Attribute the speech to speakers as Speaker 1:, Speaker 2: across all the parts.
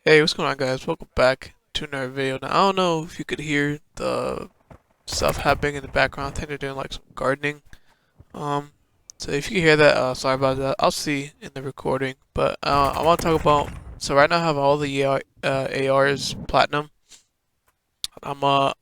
Speaker 1: Hey, what's going on, guys? Welcome back to another video. Now, I don't know if you could hear the stuff happening in the background. I think they're doing like some gardening. Um, so if you can hear that, sorry about that. I'll see in the recording. But I want to talk about. So right now I have all the ARs platinum. I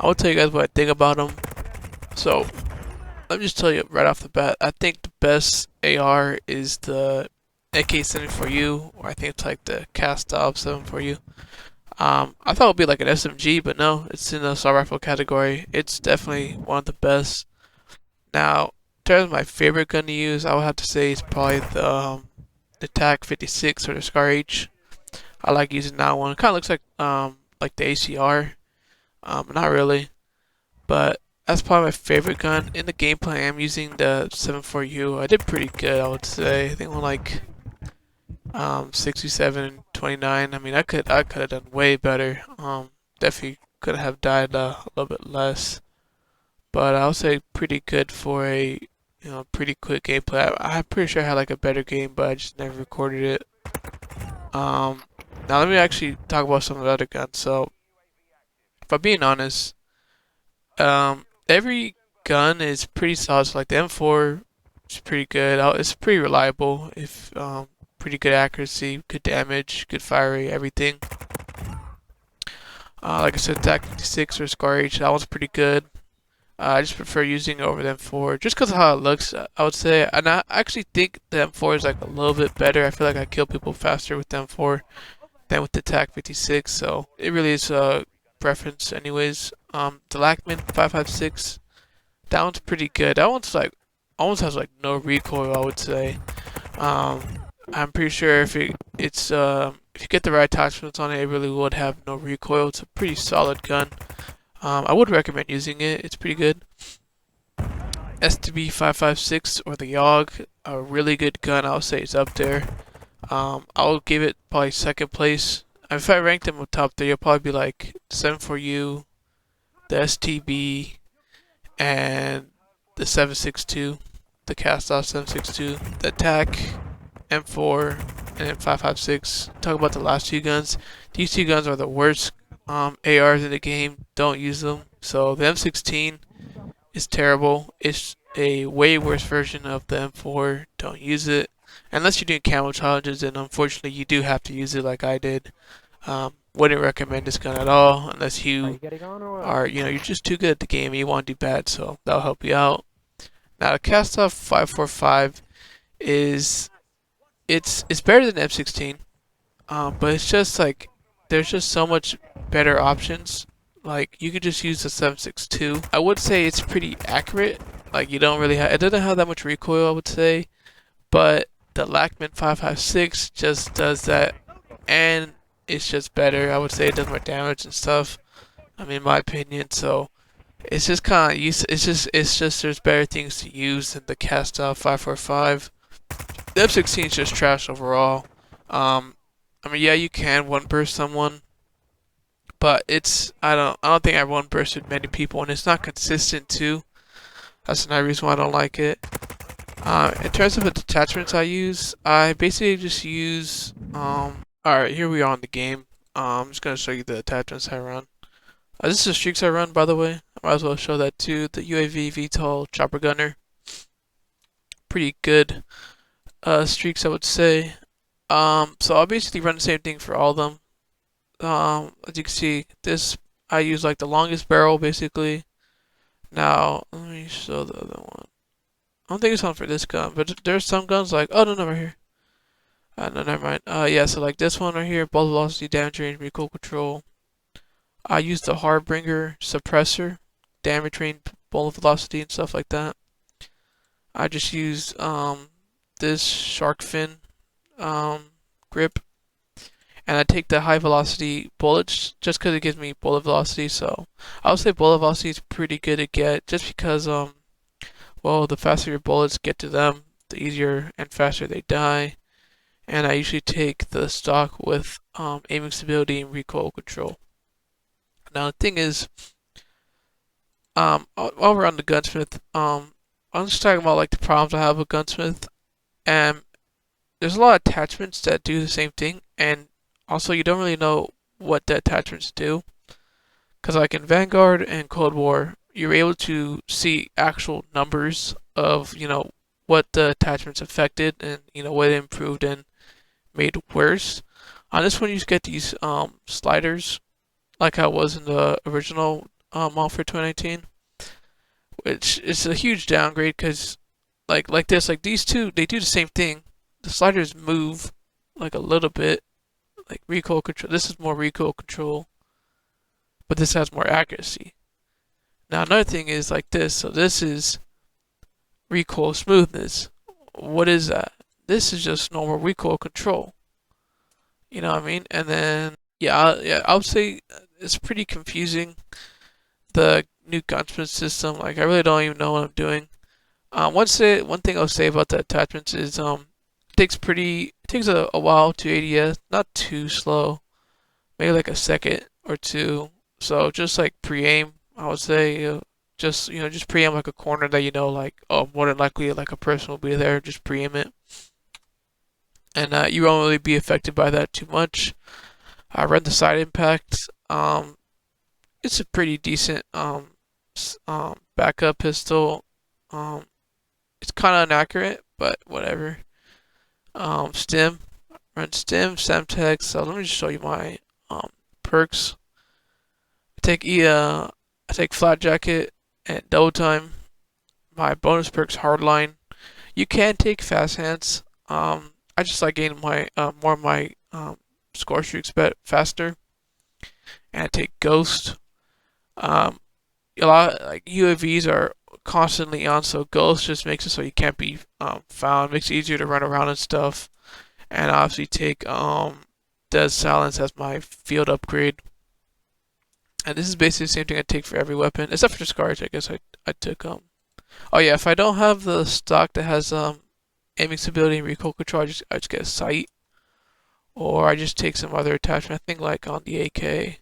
Speaker 1: will tell you guys what I think about them. So let me just tell you right off the bat. I think the best AR is the AK-74U, or I think it's like the cast off 7 for you. I thought it would be like an SMG, but no, it's in the assault rifle category. It's definitely one of the best. Now, in terms of my favorite gun to use, I would have to say it's probably the TAC 56 or the Scar H. I like using that one. It kind of looks like the ACR. Not really, but that's probably my favorite gun. In the gameplay, I'm using the 7.4U. I did pretty good, I would say. I think I'm like 67 and 29. I mean, I could have done way better. Definitely could have died a little bit less, but I would say pretty good for a pretty quick gameplay. I'm pretty sure I had like a better game, but I just never recorded it. Um, Now let me actually talk about some of the other guns. So, if I'm being honest, every gun is pretty solid. So like the M4 is pretty good. It's pretty reliable. If pretty good accuracy, good damage, good fire rate, everything. Like I said, TAC 56 or Scar H, that one's pretty good. I just prefer using it over the M4 just because of how it looks, I would say. And I actually think the M4 is like a little bit better. I feel like I kill people faster with the M4 than with the TAC 56. So it really is a preference, anyways. The Lackman 5.56, that one's pretty good. That one's like almost has like no recoil, I would say. Um, I'm pretty sure if you get the right attachments on it, it really would have no recoil. It's a pretty solid gun. I would recommend using it. It's pretty good. STB 5.56 or the YOG, a really good gun. I would say it's up there. I'll give it probably second place. If I ranked them with top three, it'll probably be like 7.4U, the STB, and the 7.62, the cast off 7.62, the TAC, M4, and then 5.56. Talk about the last two guns. These two guns are the worst ARs in the game. Don't use them. So the M16 is terrible. It's a way worse version of the M4. Don't use it. Unless you're doing camo challenges, and unfortunately you do have to use it like I did. Wouldn't recommend this gun at all unless you are, you're just too good at the game and you want to do bad, so that'll help you out. Now the cast off 5.45 is it's better than M16, but it's just like there's just so much better options. Like you could just use the 7.62. I would say it's pretty accurate. Like you don't really have it doesn't have that much recoil, I would say, but the Lackman 5.56 just does that, and it's just better. I would say it does more damage and stuff. I mean, in my opinion. So it's just kind of use. It's just there's better things to use than the cast off 5.45. The M16 is just trash overall. I mean, yeah, you can one burst someone, but I don't think I one bursted many people, and it's not consistent too. That's another reason why I don't like it. In terms of the detachments I use, I basically just use Alright, here we are on the game. I'm just gonna show you the attachments I run. This is the streaks I run, by the way. I might as well show that too. The UAV VTOL Chopper Gunner, pretty good streaks, I would say. So I'll basically run the same thing for all of them. As you can see, this I use like the longest barrel basically. Now let me show the other one. I don't think it's on for this gun, but there's some guns like no, right here. No, never mind. Yeah, so like this one right here, bullet velocity, damage range, recoil control. I use the Harbinger suppressor, damage range, bullet velocity, and stuff like that. I just use this shark fin grip, and I take the high velocity bullets just because it gives me bullet velocity. So I would say bullet velocity is pretty good to get, just because well, the faster your bullets get to them, the easier and faster they die. And I usually take the stock with aiming stability and recoil control. Now the thing is, while we're on the gunsmith, I'm just talking about like the problems I have with gunsmith, and there's a lot of attachments that do the same thing, and Also, you don't really know what the attachments do. Because like in Vanguard and Cold War, you're able to see actual numbers of, what the attachments affected and, what it improved and made worse. On this one, you just get these sliders, like how it was in the original model for 2019, which is a huge downgrade because like these two, they do the same thing. The sliders move like a little bit, like recoil control. This is more recoil control, but this has more accuracy. Now another thing is like this. So this is recoil smoothness. What is that? This is just normal recoil control. You know what I mean? And then yeah, I would say it's pretty confusing. The new gunsmith system, like I really don't even know what I'm doing. One thing I'll say about the attachments is it takes a while to ADS, not too slow, maybe like a second or two. So just like pre-aim, I would say just pre-aim like a corner that like, oh, more than likely like a person will be there. Just pre-aim it, and you won't really be affected by that too much. I read the side impact. It's a pretty decent backup pistol. Um, it's kind of inaccurate, but whatever. Stim, run Stim, Semtex. So let me just show you my perks. I take Flat Jacket and Double Time. My bonus perks Hardline. You can take Fast Hands. I just like getting my more of my score streaks faster. And I take Ghost. Um, a lot like UAVs are constantly on, so Ghost just makes it so you can't be found. Makes it easier to run around and stuff. And I obviously take Dead Silence as my field upgrade. And this is basically the same thing I take for every weapon, except for the Scourge. I guess I took Oh yeah, if I don't have the stock that has aiming stability and recoil control, I just get a sight, or I just take some other attachment. I think like on the AK.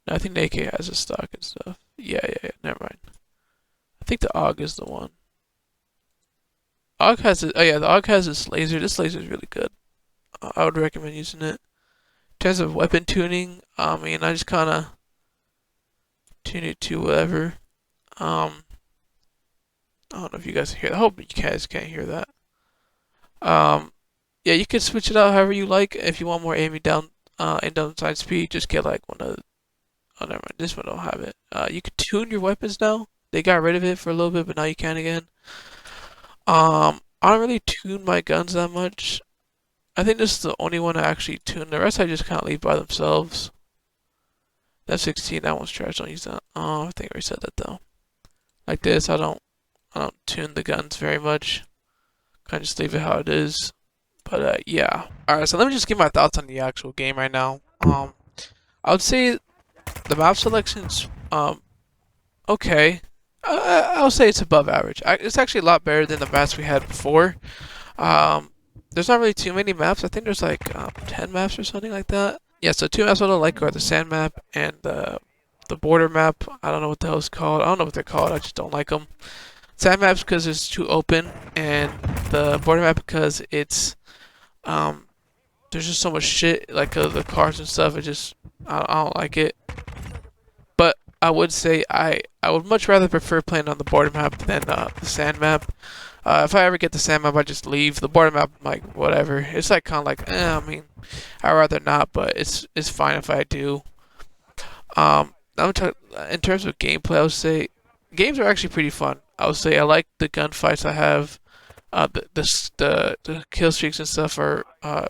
Speaker 1: No, I think the AK has a stock and stuff. Yeah. Never mind. I think the AUG is the one. AUG has it. Oh yeah, the AUG has this laser. This laser is really good. I would recommend using it. In terms of weapon tuning, I mean, I just kind of tune it to whatever. I don't know if you guys can hear that. I hope you guys can't hear that. Yeah, you can switch it out however you like. If you want more aiming down, and downside speed, just get like one of. Oh, never mind. This one don't have it. You can tune your weapons now. They got rid of it for a little bit, but now you can again. I don't really tune my guns that much. I think this is the only one I actually tune. The rest I just kind of leave by themselves. That 16, that one's trash. Don't use that. Oh, I think I already said that though. Like this, I don't tune the guns very much. Kind of just leave it how it is. But yeah. Alright, so let me just give my thoughts on the actual game right now. I would say the map selection's okay. I'll say it's above average. It's actually a lot better than the maps we had before. There's not really too many maps. I think there's like 10 maps or something like that. Yeah, so two maps I don't like are the sand map and the border map. I don't know what the hell it's called. I don't know what they're called. I just don't like them. Sand maps because it's too open, and the border map because it's there's just so much shit like the cars and stuff. I don't like it. But I would say I would much rather prefer playing on the border map than the sand map. If I ever get the sand map, I just leave. The border map, like whatever. It's like kind of like, I mean, I'd rather not, but it's fine if I do. In terms of gameplay, I would say games are actually pretty fun. I would say I like the gunfights I have. The kill streaks and stuff are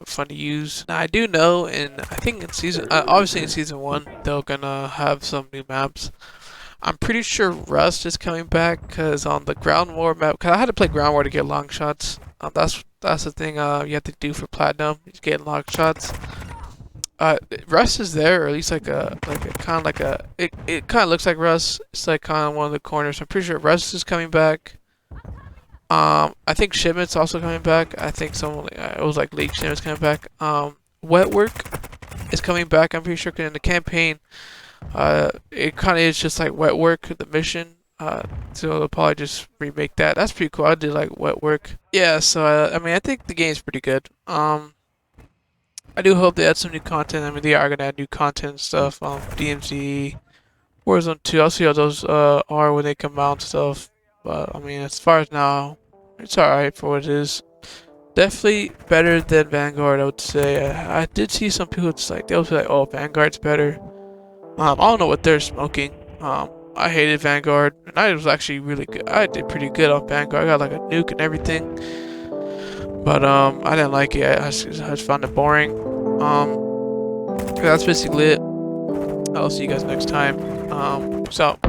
Speaker 1: fun to use. Now I do know, and I think in obviously in season 1 they're gonna have some new maps. I'm pretty sure Rust is coming back because on the ground war map, because I had to play ground war to get long shots. That's the thing you have to do for platinum. You get long shots. Rust is there, or at least like a kind of like a it kind of looks like Rust. It's like kind of one of the corners. I'm pretty sure Rust is coming back. I think Shipment's also coming back. I think it was like League Shipment's coming back. Wet Work is coming back. I'm pretty sure 'cause in the campaign, it kind of is just like Wet Work, the mission. So they'll probably just remake that. That's pretty cool. I did like Wet Work. Yeah. So I mean, I think the game's pretty good. I do hope they add some new content. I mean, they are gonna add new content and stuff. DMZ, Warzone 2. I'll see how those are when they come out and stuff. But I mean, as far as now, it's alright for what it is. Definitely better than Vanguard, I would say. I did see some people just like they'll be like, "Oh, Vanguard's better." I don't know what they're smoking. I hated Vanguard, and I was actually really good. I did pretty good on Vanguard. I got like a nuke and everything, but I didn't like it. I just found it boring. That's basically it. I'll see you guys next time. Peace out.